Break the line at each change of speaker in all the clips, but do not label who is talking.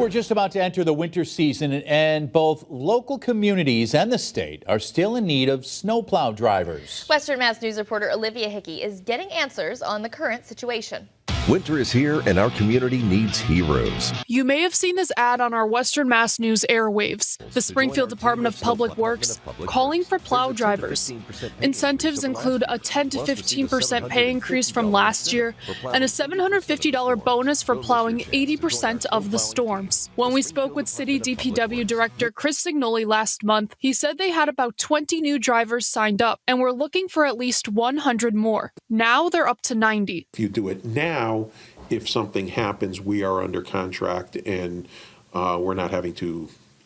We're just about to enter the winter season, and both local communities and the state are still in need of snowplow drivers.
Western Mass News reporter Olivia Hickey is getting answers on the current situation.
Winter is here and our community needs heroes.
You may have seen this ad on our Western Mass News airwaves. The Springfield Department of Public Works calling for plow drivers. Incentives include a 10 to 15% pay increase from last year and a $750 bonus for plowing 80% of the storms. When we spoke with City DPW Director Chris Signoli last month, he said they had about 20 new drivers signed up and were looking for at least 100 more. Now they're up to 90.
If you do it now, if something happens, we are under contract and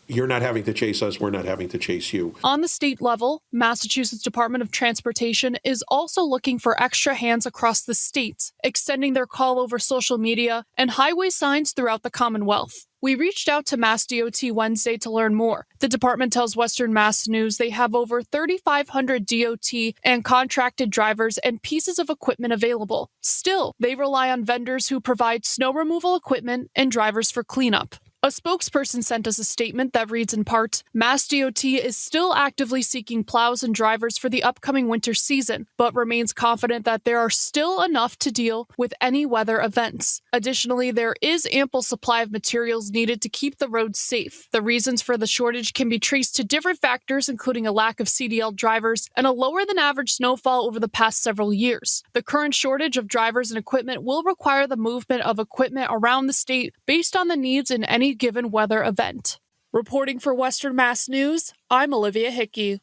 you're not having to chase us, we're not having to chase you.
On the state level, Massachusetts Department of Transportation is also looking for extra hands across the state, extending their call over social media and highway signs throughout the Commonwealth. We reached out to Mass DOT Wednesday to learn more. The department tells Western Mass News they have over 3,500 DOT and contracted drivers and pieces of equipment available. Still, they rely on vendors who provide snow removal equipment and drivers for cleanup. A spokesperson sent us a statement that reads in part, Mass DOT is still actively seeking plows and drivers for the upcoming winter season, but remains confident that there are still enough to deal with any weather events. Additionally, there is ample supply of materials needed to keep the roads safe. The reasons for the shortage can be traced to different factors, including a lack of CDL drivers and a lower than average snowfall over the past several years. The current shortage of drivers and equipment will require the movement of equipment around the state based on the needs in any given weather event. Reporting for Western Mass News, I'm Olivia Hickey.